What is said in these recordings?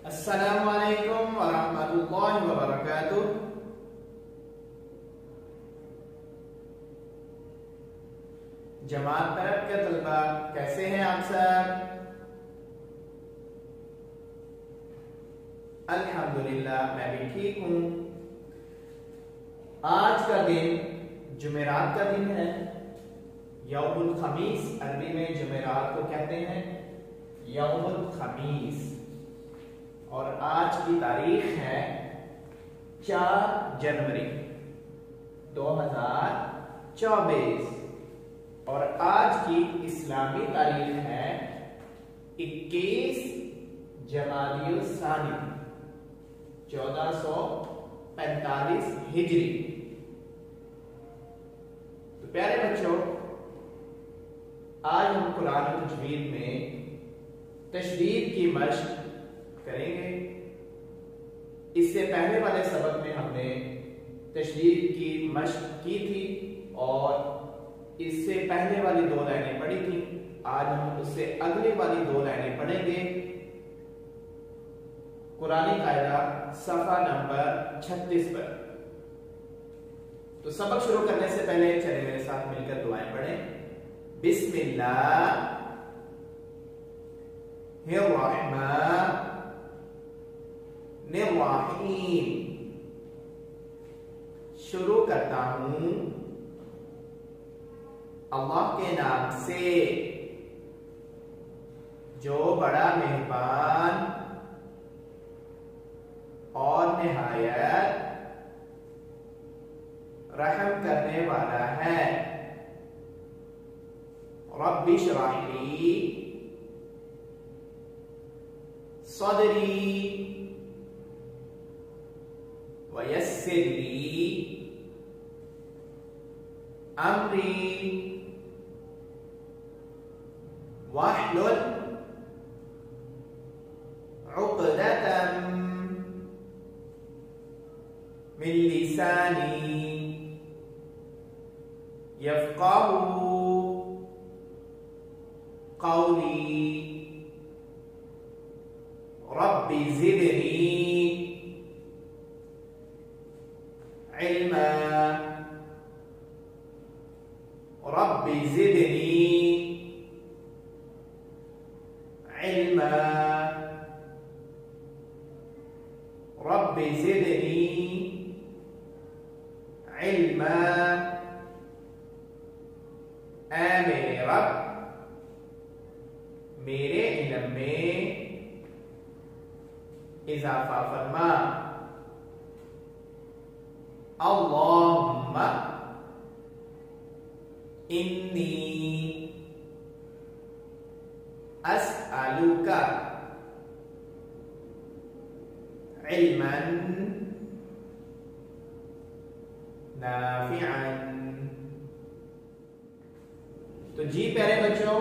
अस्सलामु अलैकुम वरहमतुल्लाहि वबरकातुह। जमात तरफ के तलबा कैसे हैं आप सब? अल्हम्दुलिल्लाह मैं भी ठीक हूं। आज का दिन जुमेरात का दिन है। यौमुल खमीस, अरबी में जुमेरात को कहते हैं यौमुल खमीस। और आज की तारीख है 4 जनवरी 2024 और आज की इस्लामी तारीख है 21 जमादियुल सानी 1445 हिजरी। तो प्यारे बच्चों, आज हम कुरान तजवीद में तशदीद की मश्क करेंगे। इससे पहले वाले सबक में हमने तशदीद की मश्क की थी और इससे पहले वाली 2 लाइनें पढ़ी थी। आज हम उससे अगले वाली 2 लाइनें पढ़ेंगे। कुरानी कायदा सफा नंबर 36 पर। तो सबक शुरू करने से पहले चले मेरे साथ मिलकर दुआएं पढ़ें। बिस्मिल्लाहिर्रहमानिर्रहीम। शुरू करता हूं अल्लाह के नाम से जो बड़ा मेहरबान और निहायत रहम करने वाला है। रब्बि इश्रह ली सदरी वयस्सिर ली अमरी वहलुल उक़दतम मिन लिसानी यफ़क़हू क़ौली। रब्बि ज़िदनी इल्मा। रब्बि ज़िदनी इल्मा। रब्बि ज़िदनी इल्मा। ऐ मेरे रब, मेरे इल्म में इजाफा फरमा। अल्लाहुम्मा इन्नी अस्अलुका इल्मन नाफिअन। तो जी प्यारे बच्चों,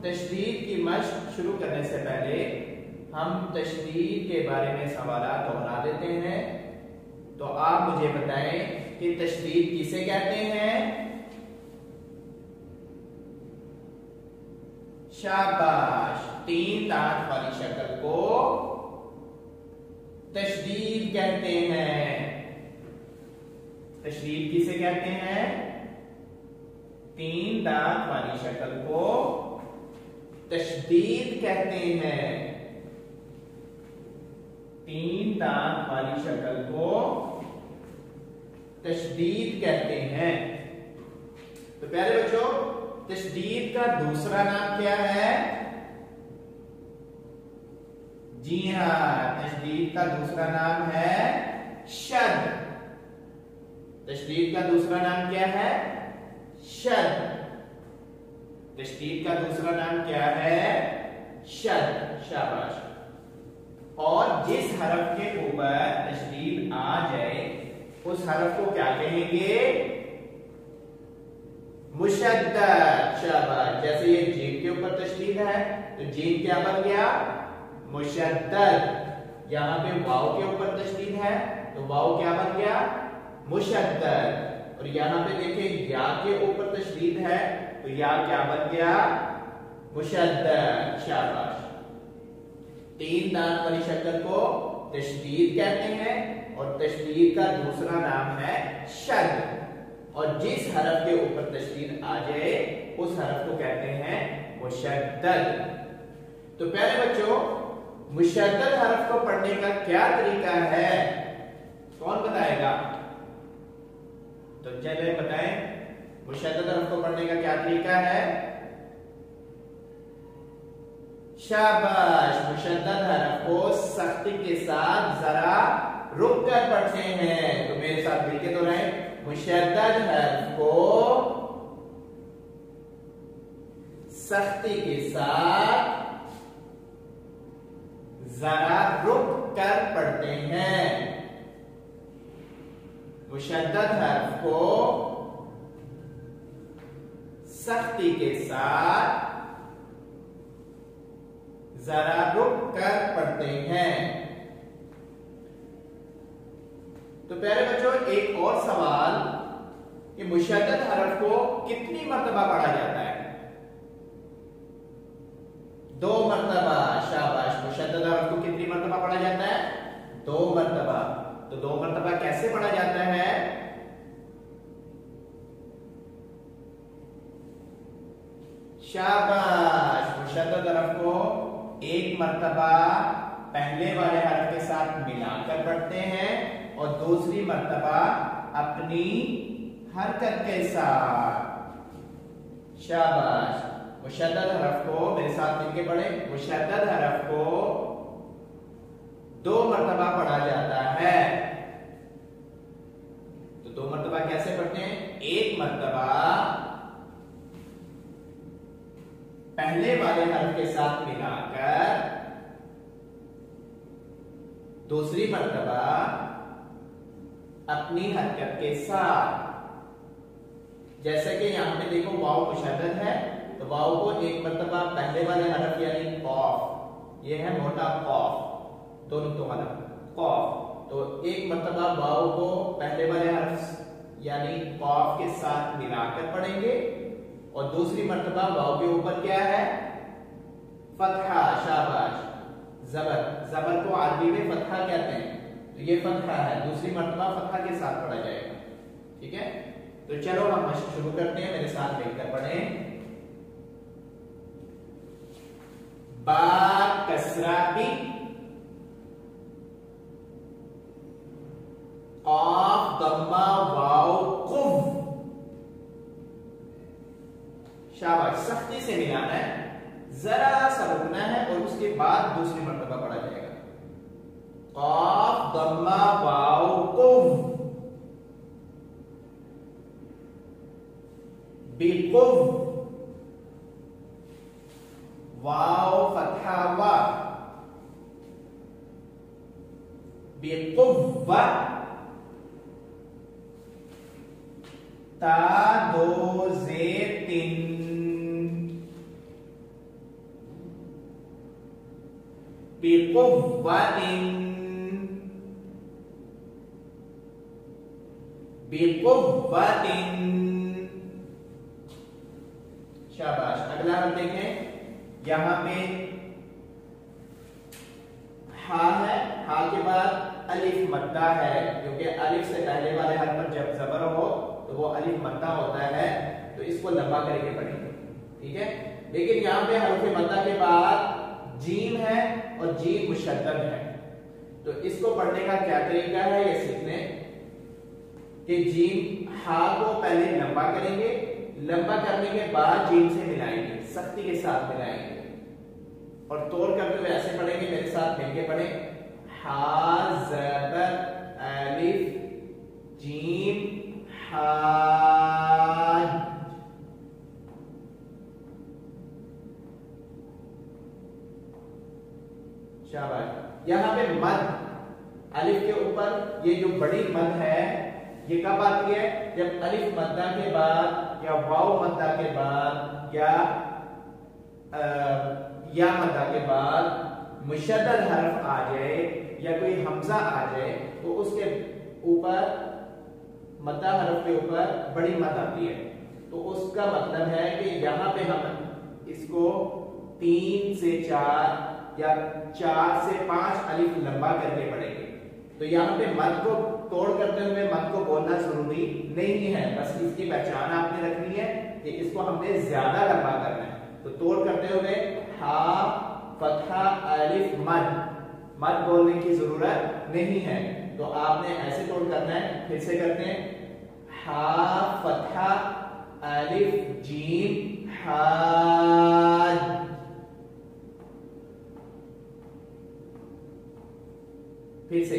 तशदीद की मश्क शुरू करने से पहले हम तशदीद के बारे में सवालात दोहरा देते हैं। तो आप मुझे बताएं कि तशदीद किसे कहते हैं? शाबाश। 3 दांत वाली शक्ल को तशदीद कहते हैं। तशदीद किसे कहते हैं? 3 दांत वाली शक्ल को तशदीद कहते हैं। 3 दांत वाली शक्ल को तशदीद कहते हैं। तो प्यारे बच्चों, तशदीद का दूसरा नाम क्या है? जी हां, तशदीद का दूसरा नाम है शद। तशदीद का दूसरा नाम क्या है? शद। तशदीद का दूसरा नाम क्या है? शद। शाबाश। और जिस हरफ के ऊपर तशदीद आ जाए उस हरफ को क्या कहेंगे? मुशद्दद। शाबाश। जैसे ये जीम के ऊपर तशदीद है तो जीम क्या बन गया? मुशद्दद। यहां पे वाव के ऊपर तशदीद है तो वाव क्या बन गया? मुशद्दद। और यहां पे देखिए या के ऊपर तशदीद है तो या क्या बन गया? मुशद्दद। शाबाश। तीन दांत वाली शक्ल को तशदीद कहते हैं और तशदीद का दूसरा नाम है शद। और जिस हरफ के ऊपर तशदीद आ जाए उस हरफ को कहते हैं मुशद्दद। तो प्यारे बच्चों, मुशद्दद हरफ को पढ़ने का क्या तरीका है, कौन बताएगा? तो चलिए बताएं, मुशद्दद हरफ को पढ़ने का क्या तरीका है? शाबाश। मुशद्दद हरफ को सख्ती के साथ जरा रुक कर पढ़ते हैं। तो मेरे साथ मिलके तो रहे, मुशद्दद हरफ को सख्ती के साथ जरा रुक कर पढ़ते हैं। मुशद्दद हरफ को सख्ती के साथ जरा रुक कर पढ़ते हैं। तो प्यारे बच्चों, एक और सवाल कि मुशद्दद हरफ को कितनी मर्तबा पढ़ा जाता है? 2 मर्तबा। शाबाश। मुशद्दद हरफ को कितनी मर्तबा पढ़ा जाता है? 2 मर्तबा। तो 2 मर्तबा कैसे पढ़ा जाता है? शाबाश। मुशद्दद हरफ को 1 मर्तबा पहले वाले हरफ के साथ मिलाकर पढ़ते हैं और दूसरी मर्तबा अपनी हरकत के साथ। शाबाश। मुशद्दद हरफ को मेरे साथ मिलके पढ़े। मुशद्दद हरफ को 2 मर्तबा पढ़ा जाता है। तो 2 मर्तबा कैसे पढ़ते हैं? 1 मर्तबा पहले वाले हरफ के साथ मिलाकर, दूसरी मर्तबा अपनी हरकत के साथ। जैसे कि यहां पे देखो वाव मुशद्दद है, तो वाव को 1 मर्तबा पहले वाले हरफ यानी कॉफ, ये है मोटा कॉफ, 2 नुक्तों वाला कॉफ, तो 1 मर्तबा वाव को पहले वाले हरफ यानी कॉफ के साथ मिलाकर पढ़ेंगे और दूसरी मर्तबा वाव के ऊपर क्या है? फतहा। शाबाश। जबर। जबर को अरबी में फतहा कहते हैं, तो ये फतहा है, दूसरी मर्तबा फतहा के साथ पढ़ा जाएगा। ठीक है, तो चलो हम मशक शुरू करते हैं, मेरे साथ मिलकर पढ़ें। बा कसरा बी, ऑफ दम्मा वाव कुफ। शाबाश। सख्ती से मिलाना है, जरा सा रुकना है और उसके बाद दूसरी मर्तबा पढ़ा जाएगा। क़ाफ दम्मा वाव कुफ, बिकुफ, वाव फतहा वा, बिकुव्वा, ता 2 ज़ेर 3, बिकुव्वतिन, बिकुव्वतिन। शाबाश। अगला हम देखें, यहां पे हा है, हा के बाद अलिफ मद्दा है, क्योंकि अलिफ से पहले वाले हर्फ पर जब जबर हो तो वो अलिफ मद्दा होता है, तो इसको लंबा करके पढ़ेंगे। ठीक है, लेकिन यहां पे हर्फ मद्दा के बाद जीम है और जीम मुशद्दद है, तो इसको पढ़ने का क्या तरीका है ये सीखने कि जीम हा को पहले लंबा करेंगे, लंबा करने के बाद जीम से मिलाएंगे, सख्ती के साथ मिलाएंगे और तोड़ करते हुए ऐसे पढ़ेंगे, मेरे साथ मिलके पढ़े। हा ज़बर अलिफ जीम हाज। शाबाश। यहां पे मद अलिफ के ऊपर ये जो बड़ी मद है ये कब आती है? जब अलिफ मद्दा के बाद या वाव मद्दा के बाद या मद्दा के बाद मुशद्दद हर्फ आ जाए या कोई हमजा आ जाए तो उसके ऊपर मद्दा हर्फ के ऊपर बड़ी मद आती है, तो उसका मतलब है कि यहां पे हम इसको 3 से 4 या 4 से 5 अलिफ लंबा करके पढ़ेंगे। तो यहाँ पे मद को तोड़ करते हुए मद को बोलना जरूरी नहीं है, बस इसकी पहचान आपने रखनी है कि इसको हमने ज्यादा लंबा करना है। तो तोड़ करते हुए हा फतहा अलिफ मद, मद बोलने की जरूरत नहीं है। तो आपने ऐसे तोड़ करना है। फिर से करते हैं, हा फतहा अलिफ जीम हाद। फिर से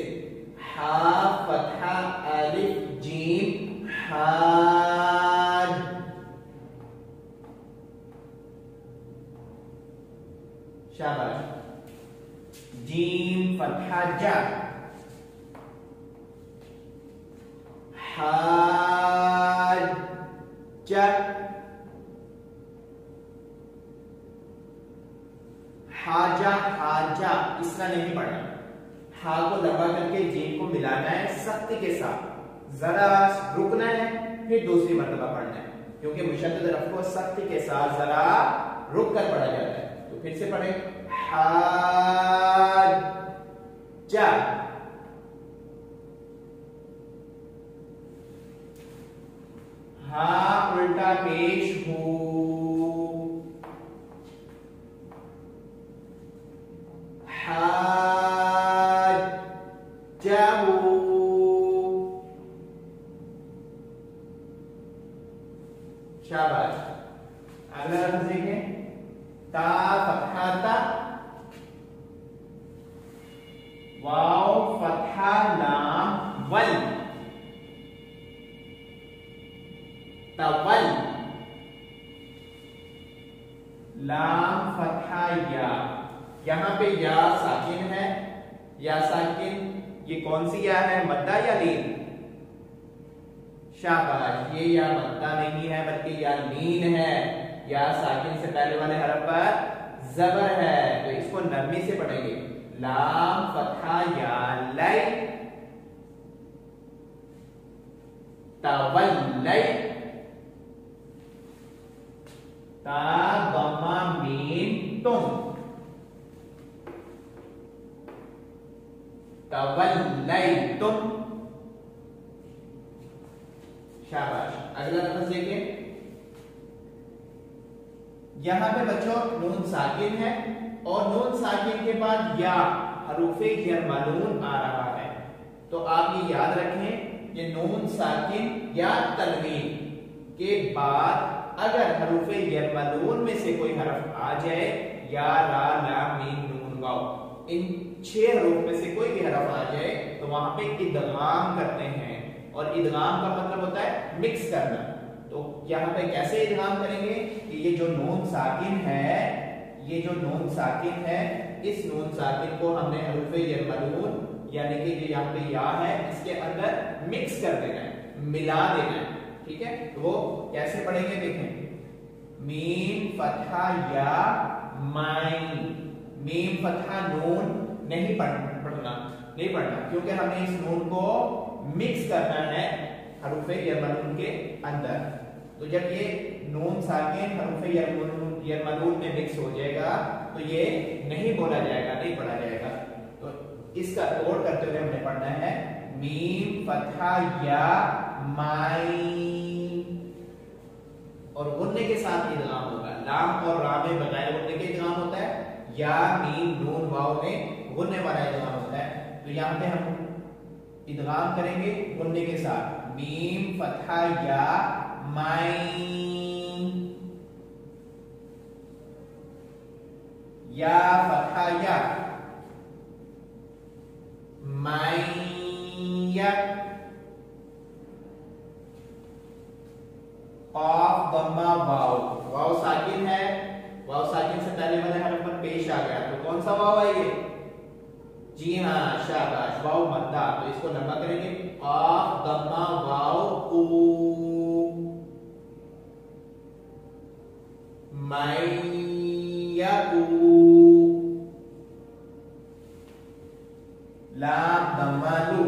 हा फतहा अलिफ जीम हाद। शाबाश। जीम फतहा जा, हाज जा, हाजा हाजा इस तरह नहीं पढ़ना। हा को दबा करके जीम को मिलाना है सख्ती के साथ, जरा रुकना है, फिर दूसरी मर्तबा पढ़ना है, क्योंकि मुशद्दद रफ को सख्ती के साथ जरा रुक कर पढ़ा जाता है। तो फिर से पढ़े, हाजा, हा उल्टा पेश हो, शाबाश। अगला लफ्ज देखें, ता फतहा ता, वाव फतहा लाम वल, तवल, लाम फतहा या। यहां पे या साकिन है, या साकिन ये कौन सी या है, मद्दा या लीन? शाबाश, ये या मद्दा नहीं है बल्कि या लीन है। या साकिन से पहले वाले हरफ पर जबर है, तो इसको नरमी से पढ़ेंगे। लाम फतहा या लै, तवल्लै, ता दम्मा मीम तुम, तवल्लैतुम। शाबाश। अगला लफ्ज देखिए, यहां पे बच्चों नून साकिन है और नून साकिन के बाद या हरूफे यरमलून आ रहा है। तो आप ये याद रखें, ये नून साकिन या तनवीन के बाद अगर हरूफे यरमलून में से कोई हरफ आ जाए, या रा लाम मीम नून वाव, इन 6 हरूफ में से कोई भी हरफ आ जाए तो वहां पे इदगाम करते हैं। और इदगाम का मतलब होता है मिक्स करना। तो यहां पे कैसे इदगाम करेंगे कि ये जो नून साकिन है, ये जो नून साकिन है, इस नून साकिन को हमने हरूफे यरमलून यानी कि जो यहाँ पे या है इसके अंदर मिक्स कर देना है, मिला देना है। ठीक है, तो वो कैसे पढ़ेंगे देखें, मीम फतहा या माई, मीम फतहा नून नहीं पढ़ना, क्योंकि हमें इस नून को मिक्स करना है हरूफे यरमलून के अंदर। तो जब ये नून साकिन हरूफे यरमलून में मिक्स हो जाएगा तो ये नहीं बोला जाएगा, नहीं पढ़ा जाएगा। तो इसका तोड़ करते हुए हमने पढ़ना है, मीम फतहा या माई, और गुन्ने के साथ इदगाम होगा। लाम और रा में बगैर गुन्ने के इदगाम होता है, या मीम नून वाव में गुन्ने वाला इदगाम होता है। तो यहाँ पे हम इदगाम करेंगे गुन्ने के साथ, मीम फतहा या माई, या फतहा या मैया, काफ दम्मा वाव, वाव साकिन है, वाव साकिन से पहले वाले हरफ पर पेश आ गया, तो कौन सा वाव है ये? जी हाँ, शाबाश, वाव मद्दा। तो इसको लंबा करेंगे, काफ दम्मा वाव ऊ, मैया लाम दम्मा लू,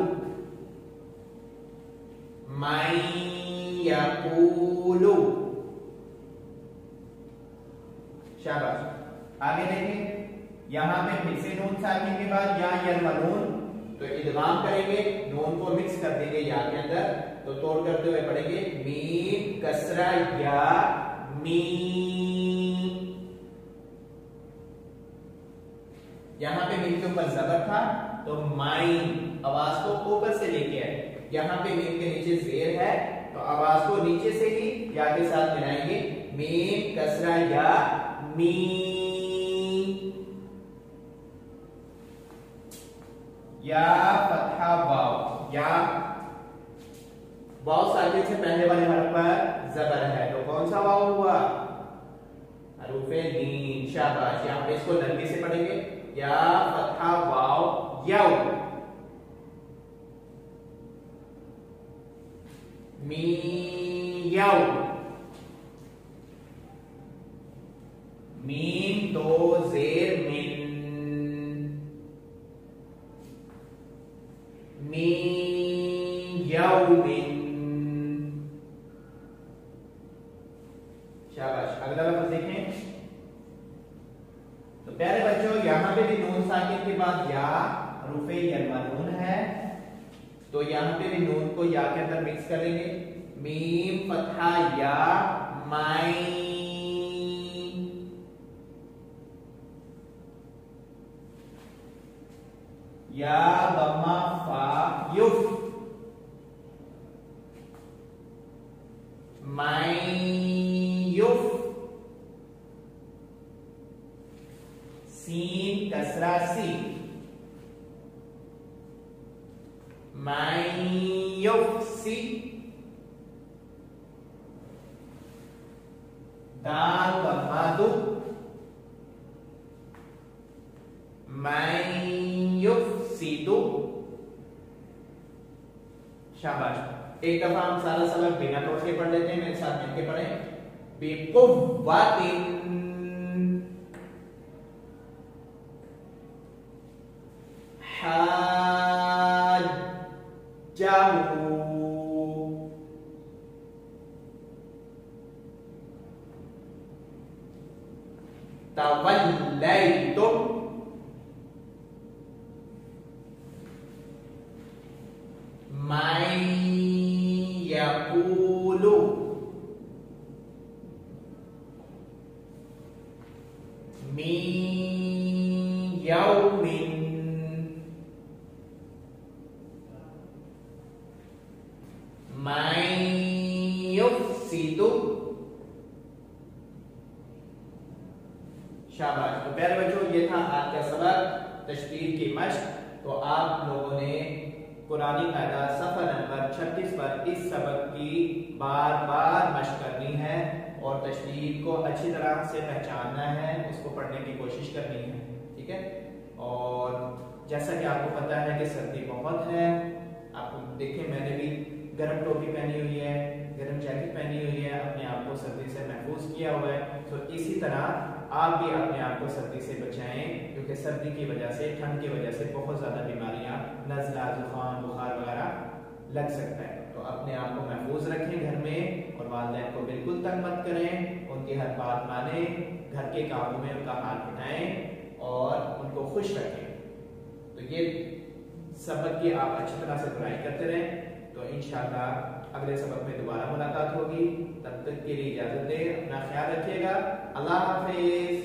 मैयकूलू। शाबाश। आगे देखें, यहाँ पे फिर से नून साकिन के बाद या यलमनून, तो इदगाम करेंगे, नून को मिक्स कर देंगे या के अंदर, तो तोड़ करते हुए पढ़ेंगे मीम कसरा या मीम। यहाँ पे मीम के ऊपर जबर था तो माइन, आवाज को ऊपर से लेके आए। यहाँ पे मीम के नीचे जेर है तो आवाज को नीचे से ही या के साथ मिलाएंगे, मीम कसरा या मीम। या फतहा वाव, या वाव साकिन से पहले वाले हर्फ पर जबर है तो कौन सा वाव हुआ? हरूफे लीन। शाबाश, यहाँ पे इसको नरमी से पढ़ेंगे, या फतहा वाव याव, मी याव, मीम दो जेर मिन, मी यौमिन। शाबाश, अगला लफ्ज देखें। तो प्यारे बच्चों, यहां पे भी नून साकिन के बाद या हरूफे यलमनून है, तो यहां पे भी नून को या के अंदर मिक्स करेंगे, मीम फतहा या माई, या दम्मा फा युफ, माई युफ, सीन कसरा सी, माई युफ सी, दाल दम्मा दु, माई युफ्सिदु। शाबाश, एक दफा हम सारा सबक बिना नोट के पढ़ लेते हैं, मेरे साथ मिलके पढ़ें। बिकुव्वतिन, हाज्जहु, तवल्लैतुम, मैं यकूलु, मी यौमिन, मैं युफ्सिदु। शाबाश। तो प्यारे बच्चों, ये था आज का सबक तशदीद की मश्क। तो आप लोगों ने कुरानी कायदा सफा नंबर 36 पर इस सबक की बार बार मश्क करनी है और तशदीद को अच्छी तरह से पहचानना है, उसको पढ़ने की कोशिश करनी है, ठीक है। और जैसा कि आपको पता है कि सर्दी बहुत है, आप देखें मैंने भी गर्म टोपी पहनी हुई है, गर्म जैकेट पहनी हुई है, अपने आप को सर्दी से महफूज किया हुआ है। तो इसी तरह आप भी अपने आप को सर्दी से बचाएं, क्योंकि सर्दी की वजह से, ठंड की वजह से बहुत ज़्यादा बीमारियां, नज़ला, जुकाम, बुखार वगैरह लग सकता है। तो अपने आप को महफूज रखें घर में और वालिदैन को बिल्कुल तंग मत करें, उनकी हर बात माने, घर के कामों में उनका हाथ उठाएं और उनको खुश रखें। तो ये सबक की आप अच्छी तरह से पढ़ाई करते रहें। तो इंशाअल्लाह अगले सबक में दोबारा मुलाकात होगी। तब तक के लिए इजाजत दें, अपना ख्याल रखिएगा। अल्लाह हाफिज।